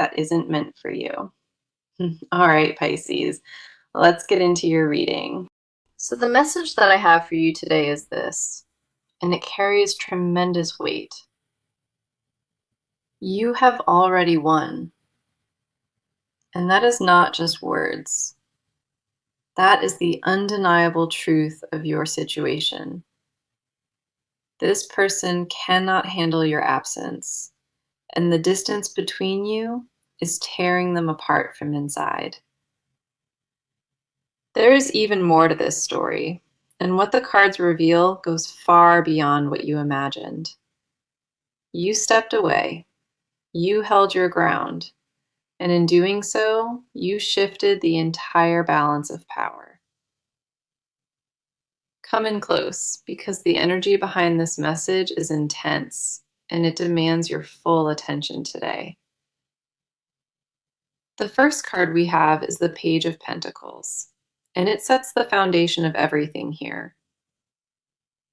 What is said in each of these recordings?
that isn't meant for you. All right, Pisces, let's get into your reading. So, the message that I have for you today is this, and it carries tremendous weight. You have already won. And that is not just words. That is the undeniable truth of your situation. This person cannot handle your absence, and the distance between you is tearing them apart from inside. There is even more to this story, and what the cards reveal goes far beyond what you imagined. You stepped away, you held your ground, and in doing so, you shifted the entire balance of power. Come in close, because the energy behind this message is intense, and it demands your full attention today. The first card we have is the Page of Pentacles, and it sets the foundation of everything here.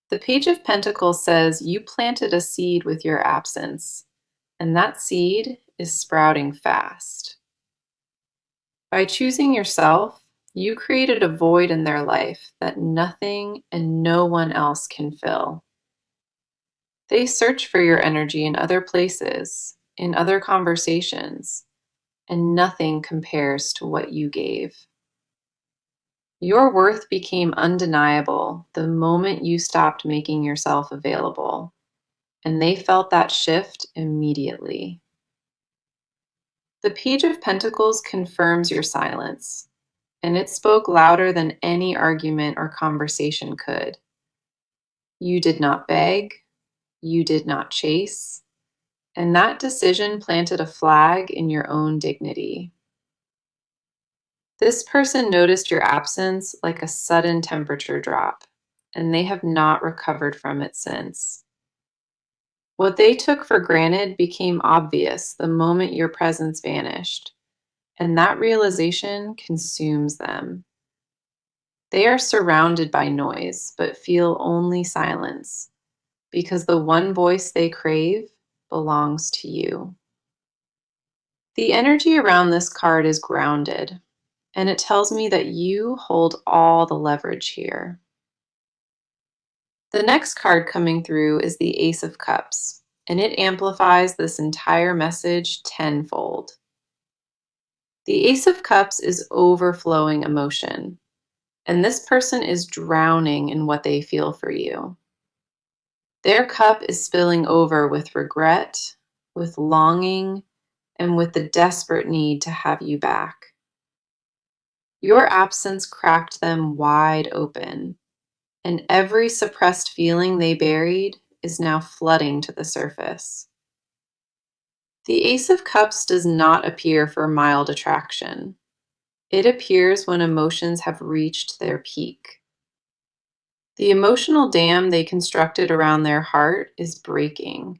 The Page of Pentacles says you planted a seed with your absence, and that seed is sprouting fast. By choosing yourself, you created a void in their life that nothing and no one else can fill. They search for your energy in other places, in other conversations, and nothing compares to what you gave. Your worth became undeniable the moment you stopped making yourself available, and they felt that shift immediately. The Page of Pentacles confirms your silence, and it spoke louder than any argument or conversation could. You did not beg, you did not chase, and that decision planted a flag in your own dignity. This person noticed your absence like a sudden temperature drop, and they have not recovered from it since. What they took for granted became obvious the moment your presence vanished, and that realization consumes them. They are surrounded by noise, but feel only silence, because the one voice they crave belongs to you. The energy around this card is grounded, and it tells me that you hold all the leverage here. The next card coming through is the Ace of Cups, and it amplifies this entire message tenfold. The Ace of Cups is overflowing emotion, and this person is drowning in what they feel for you. Their cup is spilling over with regret, with longing, and with the desperate need to have you back. Your absence cracked them wide open, and every suppressed feeling they buried is now flooding to the surface. The Ace of Cups does not appear for mild attraction. It appears when emotions have reached their peak. The emotional dam they constructed around their heart is breaking,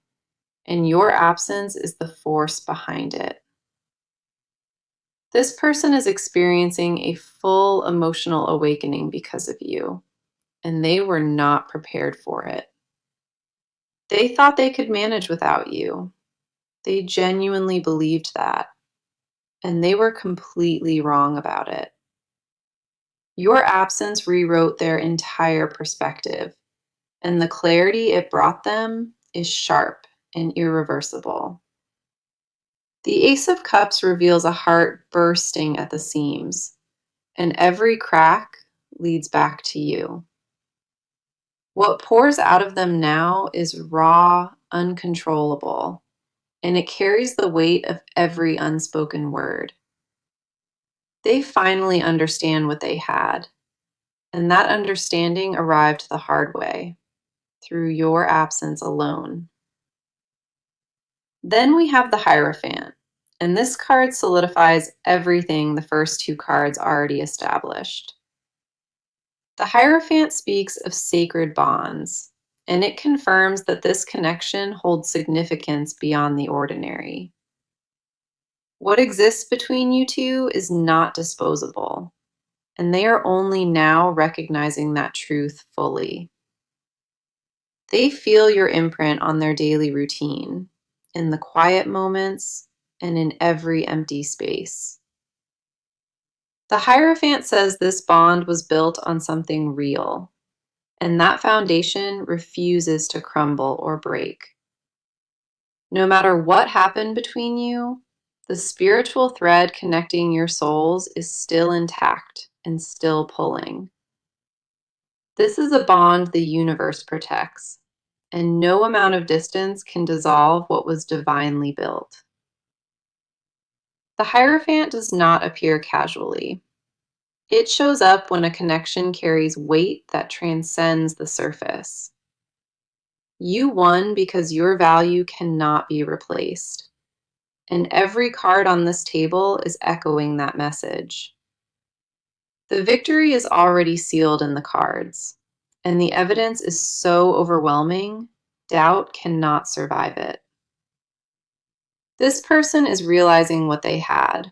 and your absence is the force behind it. This person is experiencing a full emotional awakening because of you, and they were not prepared for it. They thought they could manage without you. They genuinely believed that, and they were completely wrong about it. Your absence rewrote their entire perspective, and the clarity it brought them is sharp and irreversible. The Ace of Cups reveals a heart bursting at the seams, and every crack leads back to you. What pours out of them now is raw, uncontrollable, and it carries the weight of every unspoken word. They finally understand what they had, and that understanding arrived the hard way, through your absence alone. Then we have the Hierophant, and this card solidifies everything the first two cards already established. The Hierophant speaks of sacred bonds, and it confirms that this connection holds significance beyond the ordinary. What exists between you two is not disposable, and they are only now recognizing that truth fully. They feel your imprint on their daily routine, in the quiet moments, and in every empty space. The Hierophant says this bond was built on something real, and that foundation refuses to crumble or break. No matter what happened between you, the spiritual thread connecting your souls is still intact and still pulling. This is a bond the universe protects, and no amount of distance can dissolve what was divinely built. The Hierophant does not appear casually. It shows up when a connection carries weight that transcends the surface. You won because your value cannot be replaced. And every card on this table is echoing that message. The victory is already sealed in the cards, and the evidence is so overwhelming, doubt cannot survive it. This person is realizing what they had,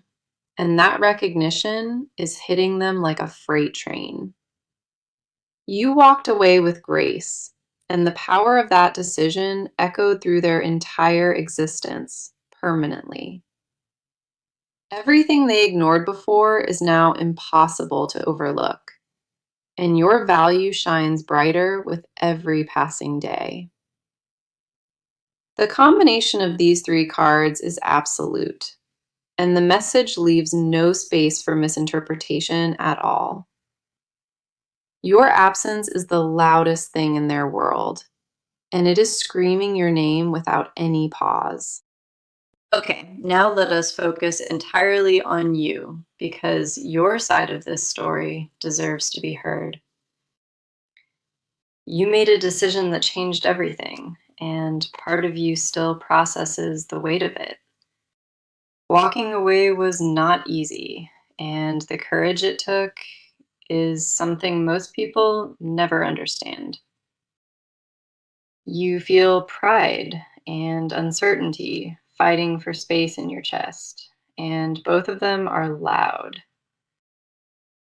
and that recognition is hitting them like a freight train. You walked away with grace, and the power of that decision echoed through their entire existence permanently. Everything they ignored before is now impossible to overlook, and your value shines brighter with every passing day. The combination of these three cards is absolute, and the message leaves no space for misinterpretation at all. Your absence is the loudest thing in their world, and it is screaming your name without any pause. Okay, now let us focus entirely on you, because your side of this story deserves to be heard. You made a decision that changed everything, and part of you still processes the weight of it. Walking away was not easy, and the courage it took is something most people never understand. You feel pride and uncertainty fighting for space in your chest, and both of them are loud.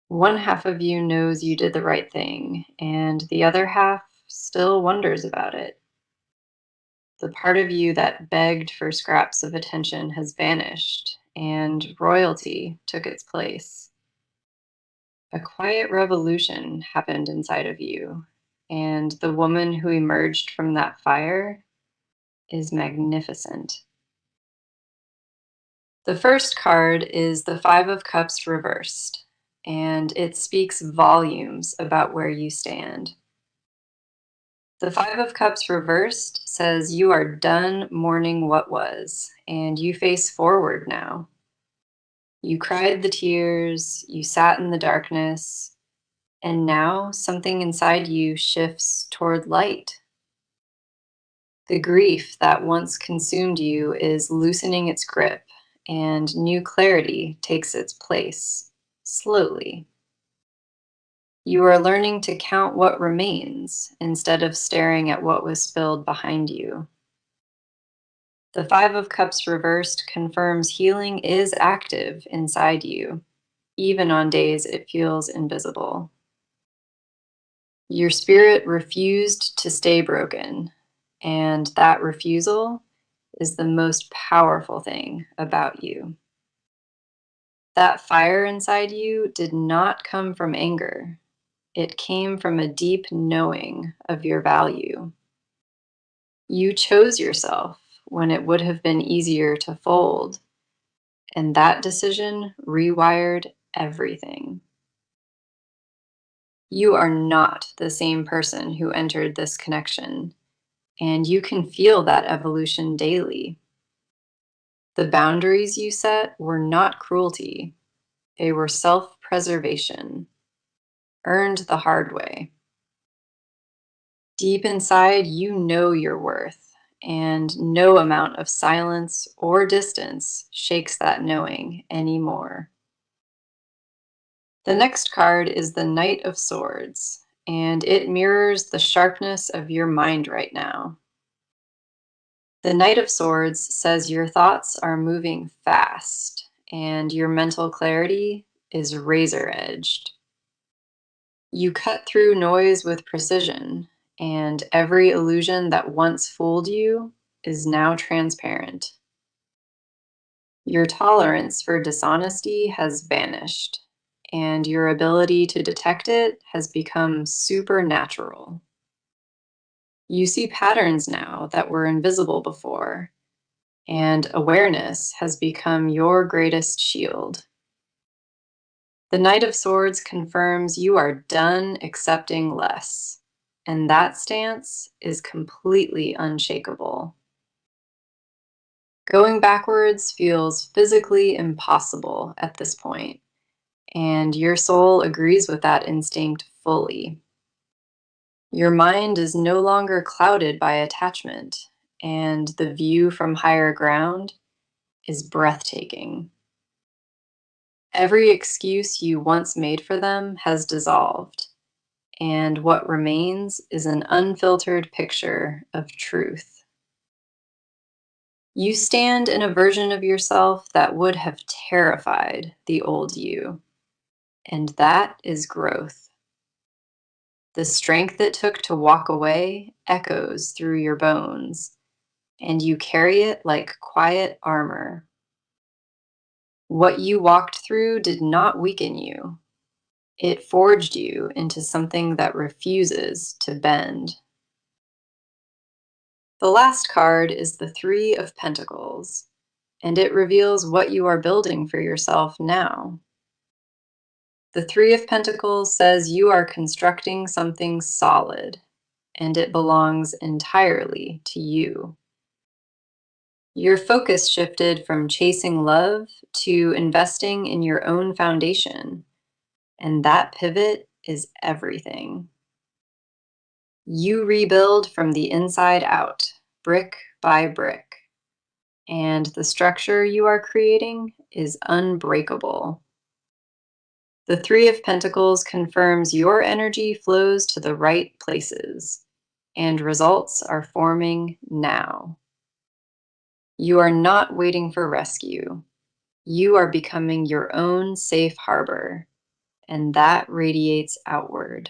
One half of you knows you did the right thing, and the other half still wonders about it. The part of you that begged for scraps of attention has vanished, and royalty took its place. A quiet revolution happened inside of you, and the woman who emerged from that fire is magnificent. The first card is the Five of Cups reversed, and it speaks volumes about where you stand. The Five of Cups reversed says you are done mourning what was, and you face forward now. You cried the tears, you sat in the darkness, and now something inside you shifts toward light. The grief that once consumed you is loosening its grip, and new clarity takes its place, slowly. You are learning to count what remains instead of staring at what was spilled behind you. The Five of Cups reversed confirms healing is active inside you, even on days it feels invisible. Your spirit refused to stay broken, and that refusal is the most powerful thing about you. That fire inside you did not come from anger. It came from a deep knowing of your value. You chose yourself when it would have been easier to fold, and that decision rewired everything. You are not the same person who entered this connection, and you can feel that evolution daily. The boundaries you set were not cruelty, they were self-preservation, earned the hard way. Deep inside, you know your worth, and no amount of silence or distance shakes that knowing anymore. The next card is the Knight of Swords, and it mirrors the sharpness of your mind right now. The Knight of Swords says your thoughts are moving fast, and your mental clarity is razor-edged. You cut through noise with precision, and every illusion that once fooled you is now transparent. Your tolerance for dishonesty has vanished, and your ability to detect it has become supernatural. You see patterns now that were invisible before, and awareness has become your greatest shield. The Knight of Swords confirms you are done accepting less, and that stance is completely unshakable. Going backwards feels physically impossible at this point, and your soul agrees with that instinct fully. Your mind is no longer clouded by attachment, and the view from higher ground is breathtaking. Every excuse you once made for them has dissolved, and what remains is an unfiltered picture of truth. You stand in a version of yourself that would have terrified the old you, and that is growth. The strength it took to walk away echoes through your bones, and you carry it like quiet armor. What you walked through did not weaken you. It forged you into something that refuses to bend. The last card is the Three of Pentacles, and it reveals what you are building for yourself now. The Three of Pentacles says you are constructing something solid, and it belongs entirely to you. Your focus shifted from chasing love to investing in your own foundation, and that pivot is everything. You rebuild from the inside out, brick by brick, and the structure you are creating is unbreakable. The Three of Pentacles confirms your energy flows to the right places, and results are forming now. You are not waiting for rescue. You are becoming your own safe harbor, and that radiates outward.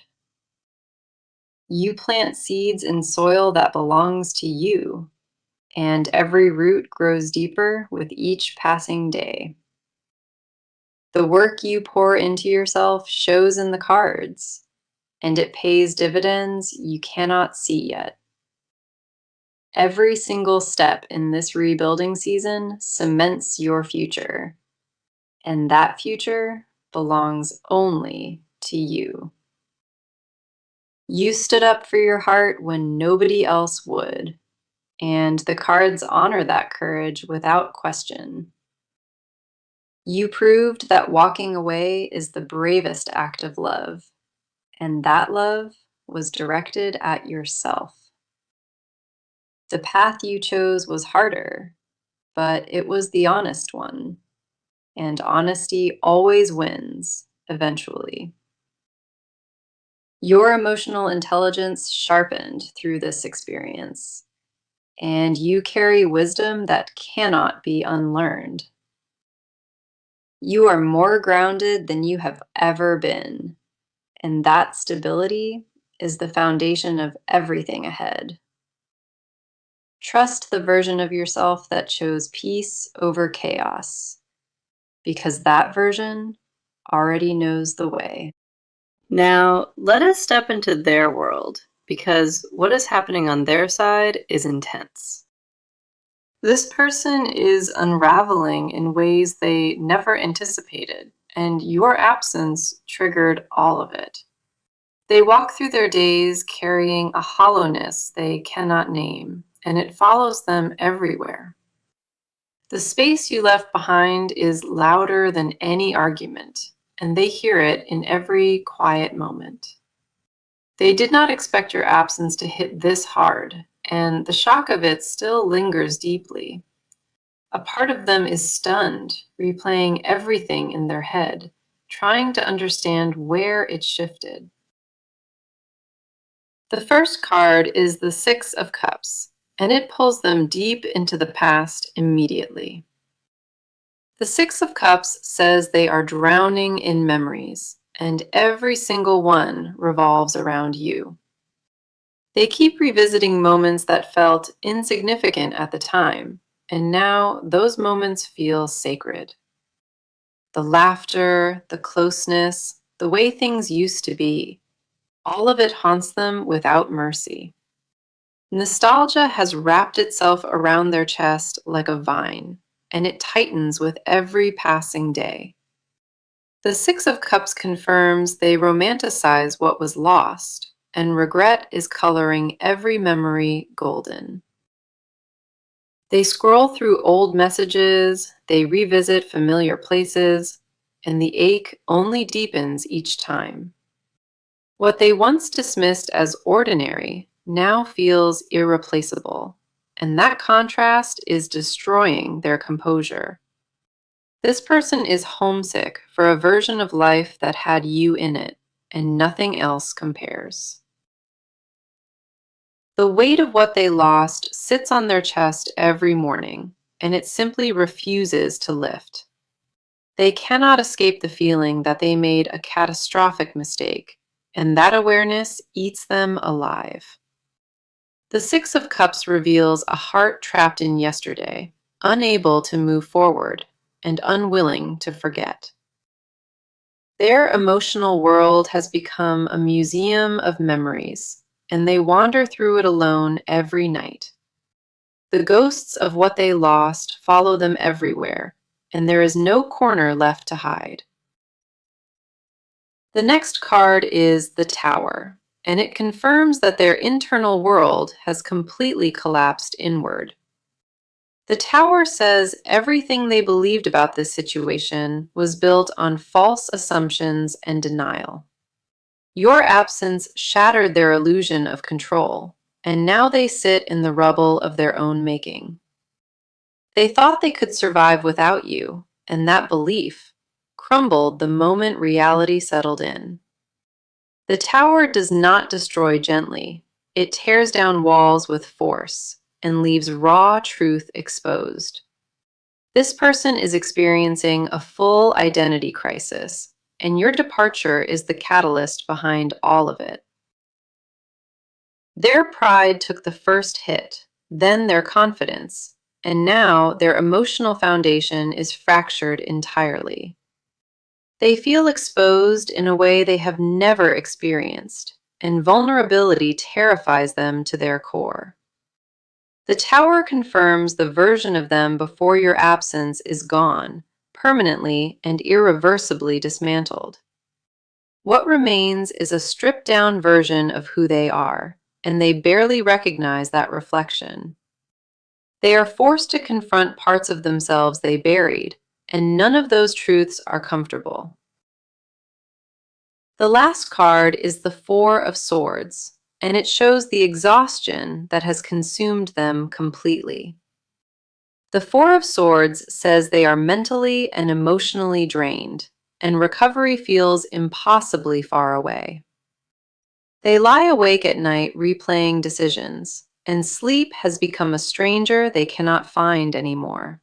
You plant seeds in soil that belongs to you, and every root grows deeper with each passing day. The work you pour into yourself shows in the cards, and it pays dividends you cannot see yet. Every single step in this rebuilding season cements your future, and that future belongs only to you. You stood up for your heart when nobody else would, and the cards honor that courage without question. You proved that walking away is the bravest act of love, and that love was directed at yourself. The path you chose was harder, but it was the honest one, and honesty always wins eventually. Your emotional intelligence sharpened through this experience, and you carry wisdom that cannot be unlearned. You are more grounded than you have ever been, and that stability is the foundation of everything ahead. Trust the version of yourself that chose peace over chaos, because that version already knows the way. Now, let us step into their world, because what is happening on their side is intense. This person is unraveling in ways they never anticipated, and your absence triggered all of it. They walk through their days carrying a hollowness they cannot name, and it follows them everywhere. The space you left behind is louder than any argument, and they hear it in every quiet moment. They did not expect your absence to hit this hard, and the shock of it still lingers deeply. A part of them is stunned, replaying everything in their head, trying to understand where it shifted. The first card is the Six of Cups, and it pulls them deep into the past immediately. The Six of Cups says they are drowning in memories, and every single one revolves around you. They keep revisiting moments that felt insignificant at the time, And now those moments feel sacred. The laughter, the closeness, the way things used to be, all of it haunts them without mercy. Nostalgia has wrapped itself around their chest like a vine, and it tightens with every passing day. The Six of Cups confirms they romanticize what was lost, and regret is coloring every memory golden. They scroll through old messages, they revisit familiar places, and the ache only deepens each time. What they once dismissed as ordinary now feels irreplaceable, and that contrast is destroying their composure. This person is homesick for a version of life that had you in it, and nothing else compares. The weight of what they lost sits on their chest every morning, and it simply refuses to lift. They cannot escape the feeling that they made a catastrophic mistake, and that awareness eats them alive. The Six of Cups reveals a heart trapped in yesterday, unable to move forward, and unwilling to forget. Their emotional world has become a museum of memories, and they wander through it alone every night. The ghosts of what they lost follow them everywhere, and there is no corner left to hide. The next card is the Tower, and it confirms that their internal world has completely collapsed inward. The Tower says everything they believed about this situation was built on false assumptions and denial. Your absence shattered their illusion of control, and now they sit in the rubble of their own making. They thought they could survive without you, and that belief crumbled the moment reality settled in. The Tower does not destroy gently. It tears down walls with force and leaves raw truth exposed. This person is experiencing a full identity crisis, and your departure is the catalyst behind all of it. Their pride took the first hit, then their confidence, and now their emotional foundation is fractured entirely. They feel exposed in a way they have never experienced, and vulnerability terrifies them to their core. The Tower confirms the version of them before your absence is gone, permanently and irreversibly dismantled. What remains is a stripped down version of who they are, and they barely recognize that reflection. They are forced to confront parts of themselves they buried, and none of those truths are comfortable. The last card is the Four of Swords, and it shows the exhaustion that has consumed them completely. The Four of Swords says they are mentally and emotionally drained, and recovery feels impossibly far away. They lie awake at night replaying decisions, and sleep has become a stranger they cannot find anymore.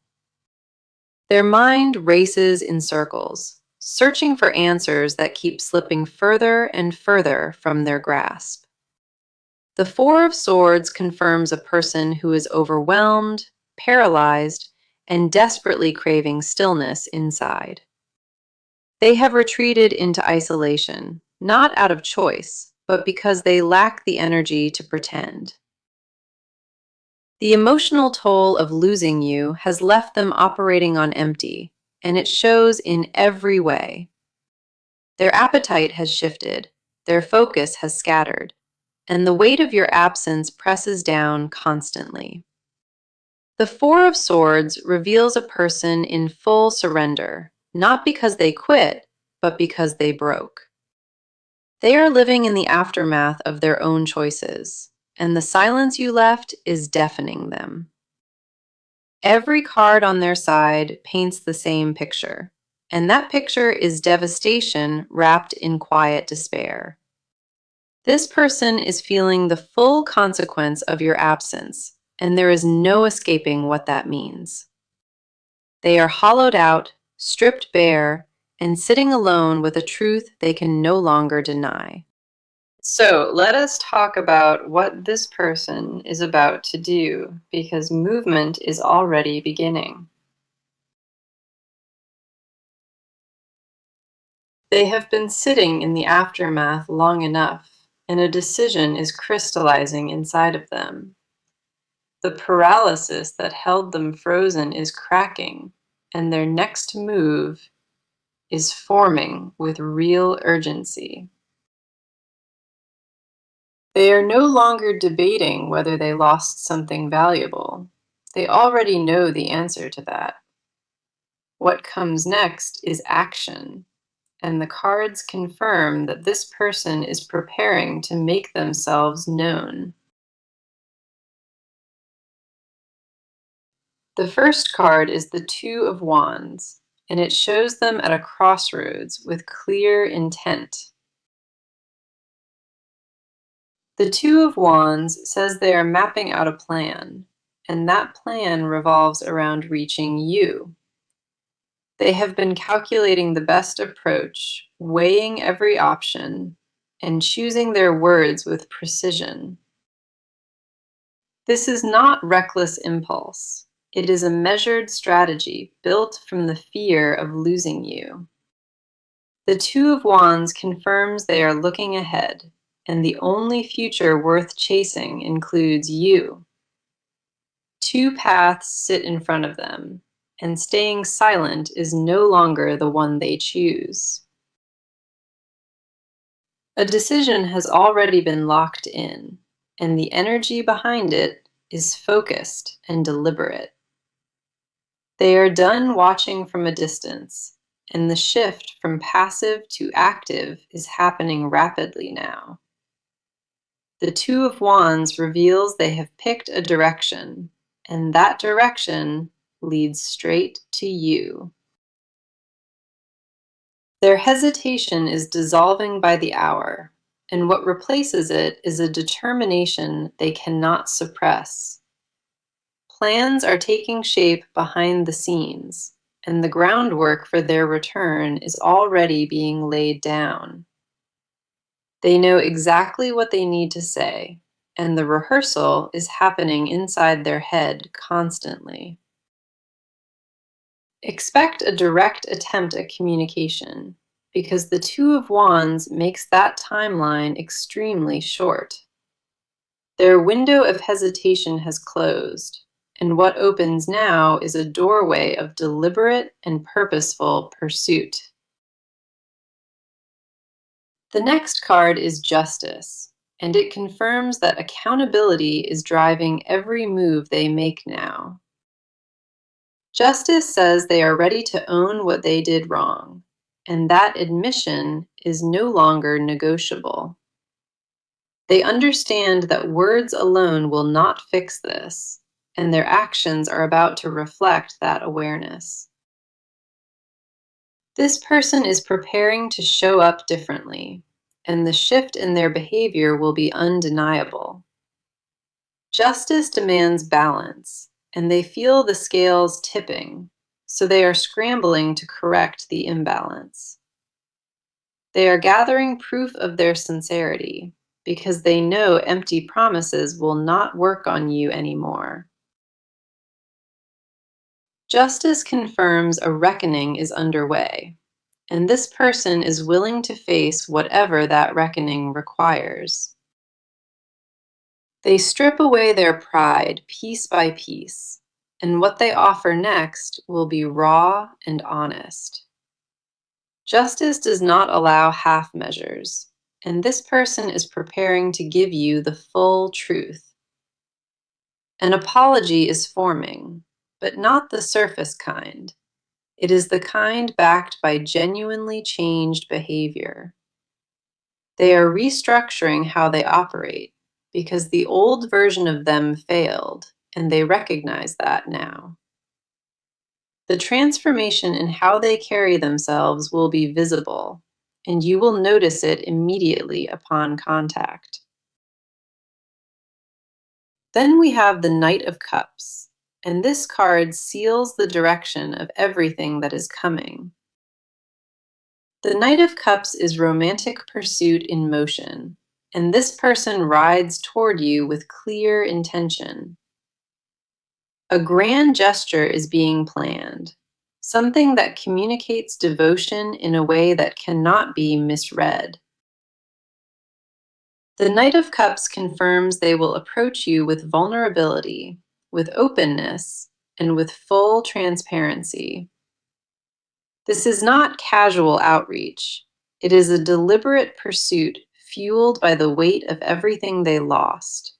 Their mind races in circles, searching for answers that keep slipping further and further from their grasp. The Four of Swords confirms a person who is overwhelmed, paralyzed, and desperately craving stillness inside. They have retreated into isolation, not out of choice, but because they lack the energy to pretend. The emotional toll of losing you has left them operating on empty, and it shows in every way. Their appetite has shifted, their focus has scattered, and the weight of your absence presses down constantly. The Four of Swords reveals a person in full surrender, not because they quit, but because they broke. They are living in the aftermath of their own choices, and the silence you left is deafening them. Every card on their side paints the same picture, and that picture is devastation wrapped in quiet despair. This person is feeling the full consequence of your absence, and there is no escaping what that means. They are hollowed out, stripped bare, and sitting alone with a truth they can no longer deny. So let us talk about what this person is about to do, because movement is already beginning. They have been sitting in the aftermath long enough, and a decision is crystallizing inside of them. The paralysis that held them frozen is cracking, and their next move is forming with real urgency. They are no longer debating whether they lost something valuable. They already know the answer to that. What comes next is action, and the cards confirm that this person is preparing to make themselves known. The first card is the Two of Wands, and it shows them at a crossroads with clear intent. The Two of Wands says they are mapping out a plan, and that plan revolves around reaching you. They have been calculating the best approach, weighing every option, and choosing their words with precision. This is not reckless impulse. It is a measured strategy built from the fear of losing you. The Two of Wands confirms they are looking ahead, and the only future worth chasing includes you. Two paths sit in front of them, and staying silent is no longer the one they choose. A decision has already been locked in, and the energy behind it is focused and deliberate. They are done watching from a distance, and the shift from passive to active is happening rapidly now. The Two of Wands reveals they have picked a direction, and that direction leads straight to you. Their hesitation is dissolving by the hour, and what replaces it is a determination they cannot suppress. Plans are taking shape behind the scenes, and the groundwork for their return is already being laid down. They know exactly what they need to say, and the rehearsal is happening inside their head constantly. Expect a direct attempt at communication, because the Two of Wands makes that timeline extremely short. Their window of hesitation has closed, and what opens now is a doorway of deliberate and purposeful pursuit. The next card is Justice, and it confirms that accountability is driving every move they make now. Justice says they are ready to own what they did wrong, and that admission is no longer negotiable. They understand that words alone will not fix this, and their actions are about to reflect that awareness. This person is preparing to show up differently, and the shift in their behavior will be undeniable. Justice demands balance, and they feel the scales tipping, so they are scrambling to correct the imbalance. They are gathering proof of their sincerity, because they know empty promises will not work on you anymore. Justice confirms a reckoning is underway, and this person is willing to face whatever that reckoning requires. They strip away their pride piece by piece, and what they offer next will be raw and honest. Justice does not allow half measures, and this person is preparing to give you the full truth. An apology is forming, but not the surface kind. It is the kind backed by genuinely changed behavior. They are restructuring how they operate, because the old version of them failed, and they recognize that now. The transformation in how they carry themselves will be visible, and you will notice it immediately upon contact. Then we have the Knight of Cups, and this card seals the direction of everything that is coming. The Knight of Cups is romantic pursuit in motion, and this person rides toward you with clear intention. A grand gesture is being planned, something that communicates devotion in a way that cannot be misread. The Knight of Cups confirms they will approach you with vulnerability, with openness, and with full transparency. This is not casual outreach. It is a deliberate pursuit fueled by the weight of everything they lost.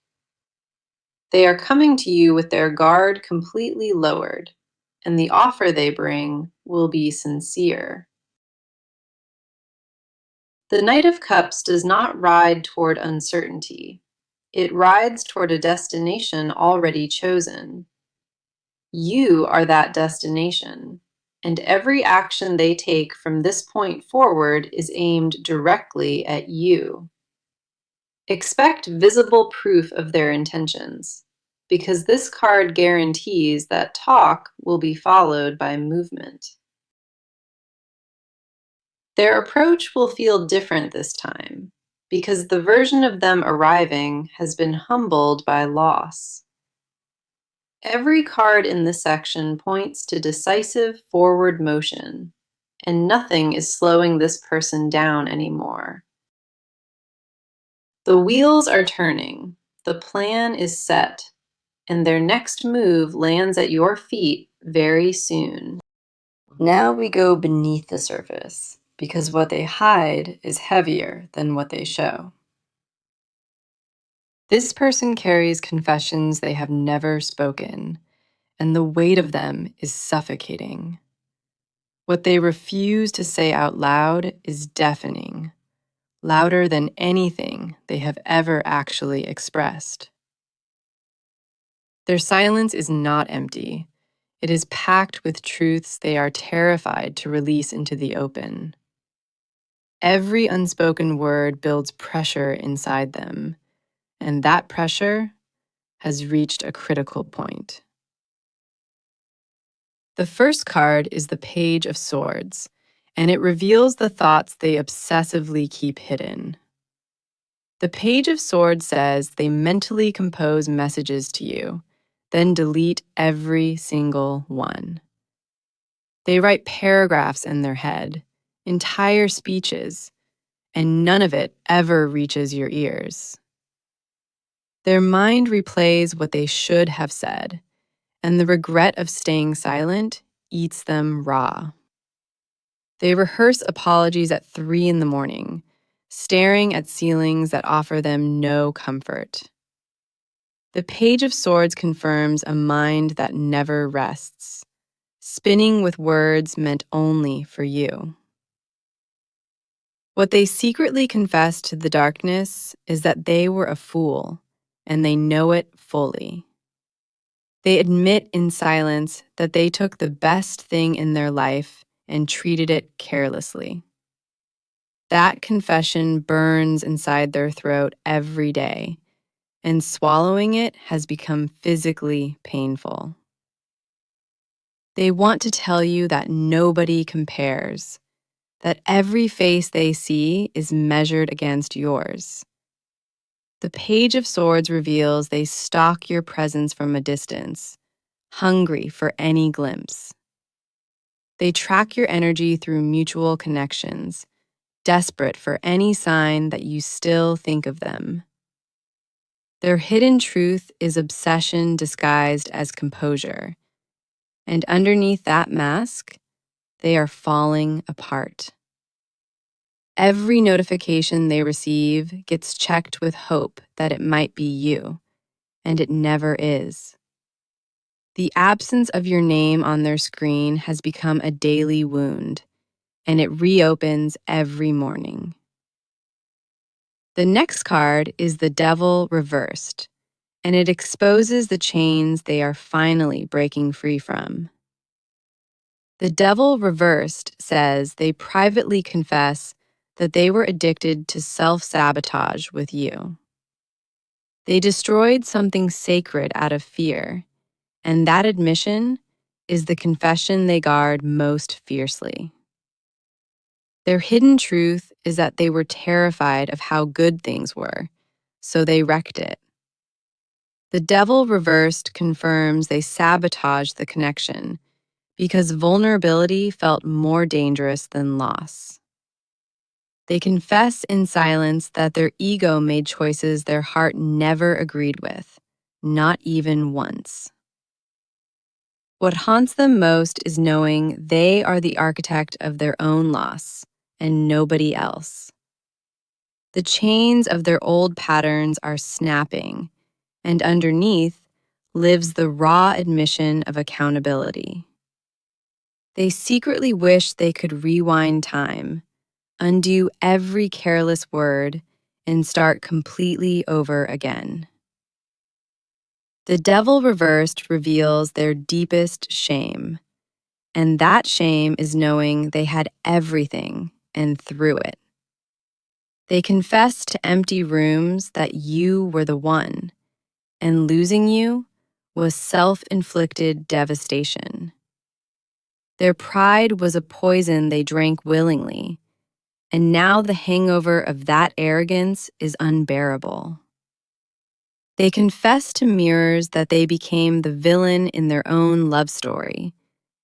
They are coming to you with their guard completely lowered, and the offer they bring will be sincere. The Knight of Cups does not ride toward uncertainty. It rides toward a destination already chosen. You are that destination, and every action they take from this point forward is aimed directly at you. Expect visible proof of their intentions, because this card guarantees that talk will be followed by movement. Their approach will feel different this time, because the version of them arriving has been humbled by loss. Every card in this section points to decisive forward motion, and nothing is slowing this person down anymore. The wheels are turning, the plan is set, and their next move lands at your feet very soon. Now we go beneath the surface, because what they hide is heavier than what they show. This person carries confessions they have never spoken, and the weight of them is suffocating. What they refuse to say out loud is deafening, louder than anything they have ever actually expressed. Their silence is not empty. It is packed with truths they are terrified to release into the open. Every unspoken word builds pressure inside them, and that pressure has reached a critical point. The first card is the Page of Swords, and it reveals the thoughts they obsessively keep hidden. The Page of Swords says they mentally compose messages to you, then delete every single one. They write paragraphs in their head, entire speeches, and none of it ever reaches your ears. Their mind replays what they should have said, and the regret of staying silent eats them raw. They rehearse apologies at 3 in the morning, staring at ceilings that offer them no comfort. The Page of Swords confirms a mind that never rests, spinning with words meant only for you. What they secretly confess to the darkness is that they were a fool, and they know it fully. They admit in silence that they took the best thing in their life and treated it carelessly. That confession burns inside their throat every day, and swallowing it has become physically painful. They want to tell you that nobody compares, that every face they see is measured against yours. The Page of Swords reveals they stalk your presence from a distance, hungry for any glimpse. They track your energy through mutual connections, desperate for any sign that you still think of them. Their hidden truth is obsession disguised as composure, and underneath that mask, they are falling apart. Every notification they receive gets checked with hope that it might be you, and it never is. The absence of your name on their screen has become a daily wound, and it reopens every morning. The next card is the Devil reversed, and it exposes the chains they are finally breaking free from. The Devil reversed says they privately confess that they were addicted to self-sabotage with you. They destroyed something sacred out of fear, and that admission is the confession they guard most fiercely. Their hidden truth is that they were terrified of how good things were, so they wrecked it. The devil reversed confirms they sabotaged the connection because vulnerability felt more dangerous than loss. They confess in silence that their ego made choices their heart never agreed with, not even once. What haunts them most is knowing they are the architect of their own loss and nobody else. The chains of their old patterns are snapping, and underneath lives the raw admission of accountability. They secretly wish they could rewind time, undo every careless word, and start completely over again. The devil reversed reveals their deepest shame, and that shame is knowing they had everything and threw it. They confess to empty rooms that you were the one, and losing you was self-inflicted devastation. Their pride was a poison they drank willingly, and now the hangover of that arrogance is unbearable. They confess to mirrors that they became the villain in their own love story,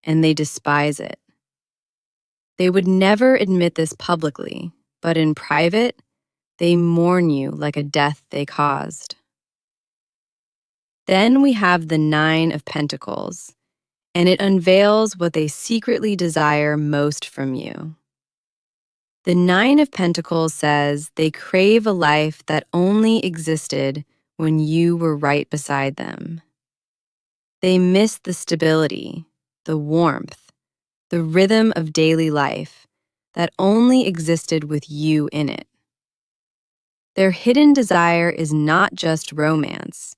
and they despise it. They would never admit this publicly, but in private, they mourn you like a death they caused. Then we have the Nine of Pentacles, and it unveils what they secretly desire most from you. The Nine of Pentacles says they crave a life that only existed when you were right beside them. They miss the stability, the warmth, the rhythm of daily life that only existed with you in it. Their hidden desire is not just romance,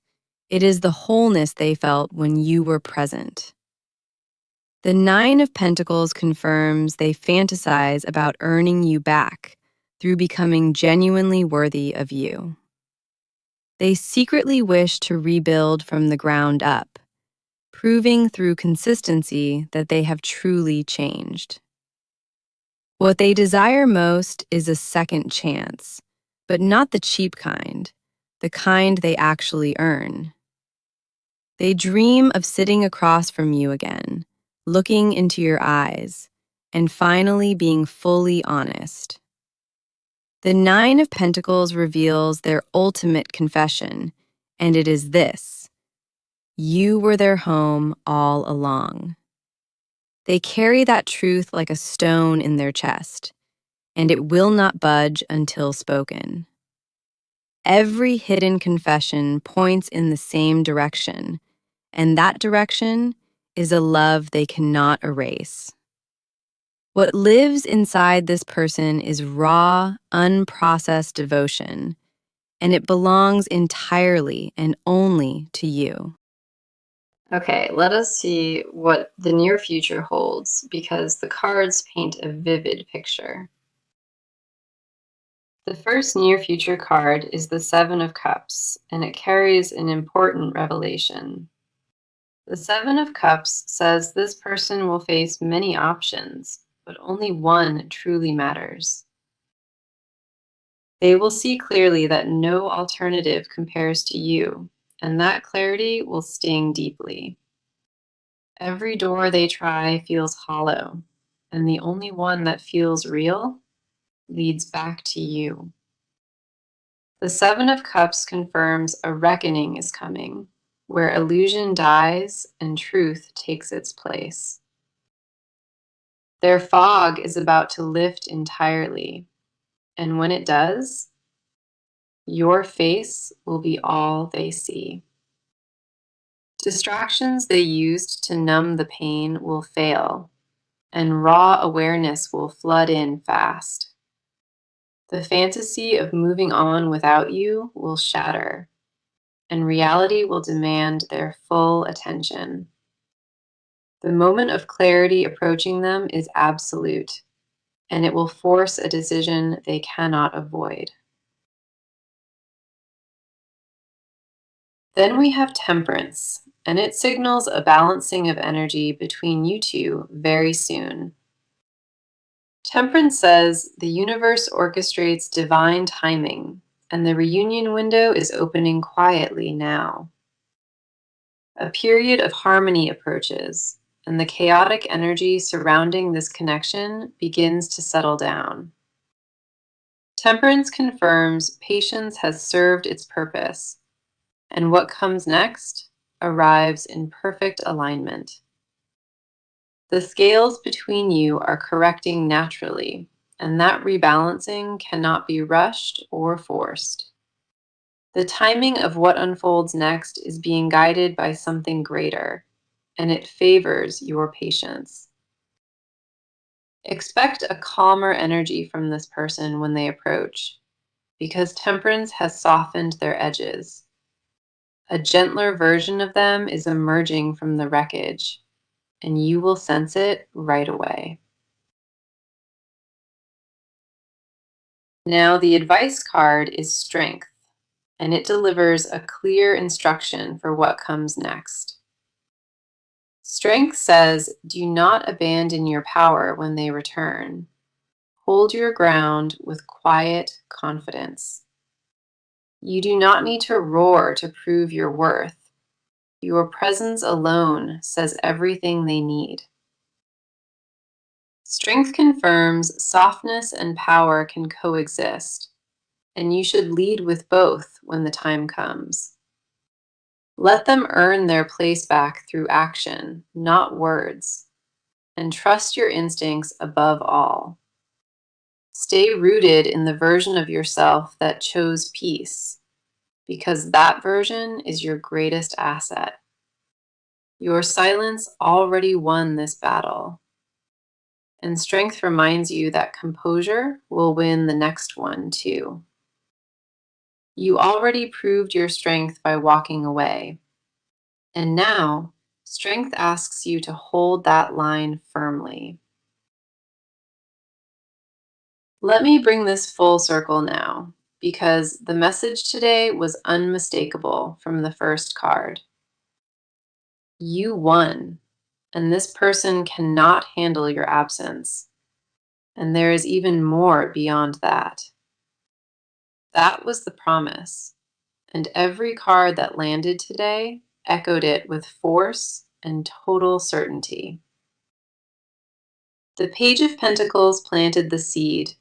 it is the wholeness they felt when you were present. The Nine of Pentacles confirms they fantasize about earning you back through becoming genuinely worthy of you. They secretly wish to rebuild from the ground up, proving through consistency that they have truly changed. What they desire most is a second chance, but not the cheap kind, the kind they actually earn. They dream of sitting across from you again, looking into your eyes, and finally being fully honest. The Nine of Pentacles reveals their ultimate confession, and it is this: you were their home all along. They carry that truth like a stone in their chest, and it will not budge until spoken. Every hidden confession points in the same direction, and that direction is a love they cannot erase. What lives inside this person is raw, unprocessed devotion, and it belongs entirely and only to you. Okay, let us see what the near future holds because the cards paint a vivid picture. The first near future card is the Seven of Cups, and it carries an important revelation. The Seven of Cups says this person will face many options, but only one truly matters. They will see clearly that no alternative compares to you, and that clarity will sting deeply. Every door they try feels hollow, and the only one that feels real leads back to you. The Seven of Cups confirms a reckoning is coming, where illusion dies and truth takes its place. Their fog is about to lift entirely, and when it does, your face will be all they see. Distractions they used to numb the pain will fail, and raw awareness will flood in fast. The fantasy of moving on without you will shatter, and reality will demand their full attention. The moment of clarity approaching them is absolute, and it will force a decision they cannot avoid. Then we have Temperance, and it signals a balancing of energy between you two very soon. Temperance says the universe orchestrates divine timing, and the reunion window is opening quietly now. A period of harmony approaches, and the chaotic energy surrounding this connection begins to settle down. Temperance confirms patience has served its purpose, and what comes next arrives in perfect alignment. The scales between you are correcting naturally, and that rebalancing cannot be rushed or forced. The timing of what unfolds next is being guided by something greater, and it favors your patience. Expect a calmer energy from this person when they approach, because temperance has softened their edges. A gentler version of them is emerging from the wreckage, and you will sense it right away. Now, the advice card is strength, and it delivers a clear instruction for what comes next. Strength says, do not abandon your power when they return. Hold your ground with quiet confidence. You do not need to roar to prove your worth. Your presence alone says everything they need. Strength confirms softness and power can coexist, and you should lead with both when the time comes. Let them earn their place back through action, not words, and trust your instincts above all. Stay rooted in the version of yourself that chose peace, because that version is your greatest asset. Your silence already won this battle, and strength reminds you that composure will win the next one too. You already proved your strength by walking away, and now strength asks you to hold that line firmly. Let me bring this full circle now, because the message today was unmistakable from the first card. You won, and this person cannot handle your absence. And there is even more beyond that. That was the promise, and every card that landed today echoed it with force and total certainty. The Page of Pentacles planted the seed,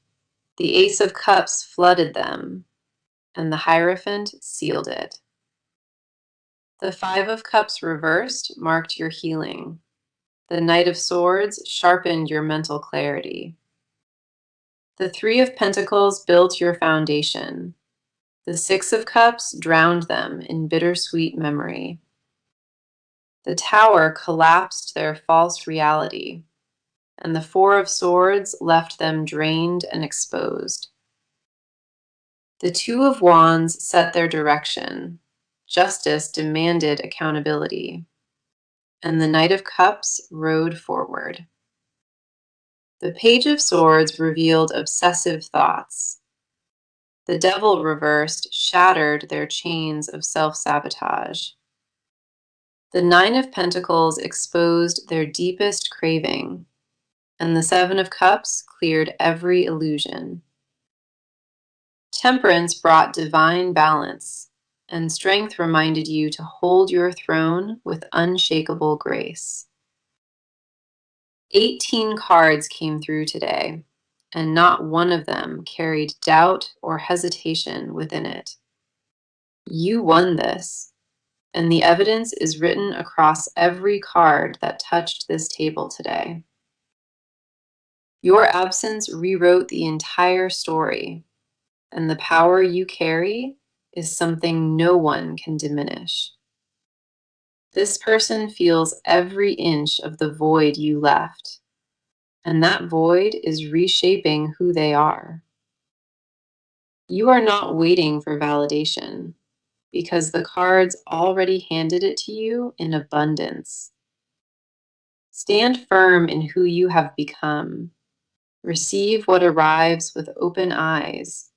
the Ace of Cups flooded them, and the Hierophant sealed it. The Five of Cups reversed marked your healing. The Knight of Swords sharpened your mental clarity. The Three of Pentacles built your foundation. The Six of Cups drowned them in bittersweet memory. The Tower collapsed their false reality, and the Four of Swords left them drained and exposed. The Two of Wands set their direction. Justice demanded accountability, and the Knight of Cups rode forward. The Page of Swords revealed obsessive thoughts. The Devil reversed shattered their chains of self-sabotage. The Nine of Pentacles exposed their deepest craving, and the Seven of Cups cleared every illusion. Temperance brought divine balance, and strength reminded you to hold your throne with unshakable grace. 18 cards came through today, and not one of them carried doubt or hesitation within it. You won this, and the evidence is written across every card that touched this table today. Your absence rewrote the entire story, and the power you carry is something no one can diminish. This person feels every inch of the void you left, and that void is reshaping who they are. You are not waiting for validation, because the cards already handed it to you in abundance. Stand firm in who you have become. Receive what arrives with open eyes,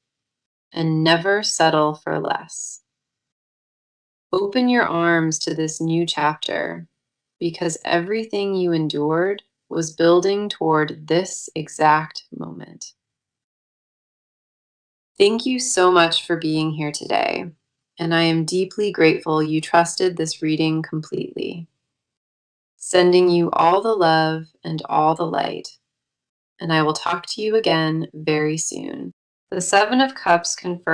and never settle for less. Open your arms to this new chapter, because everything you endured was building toward this exact moment. Thank you so much for being here today, and I am deeply grateful you trusted this reading completely. Sending you all the love and all the light, and I will talk to you again very soon. The Seven of Cups confirms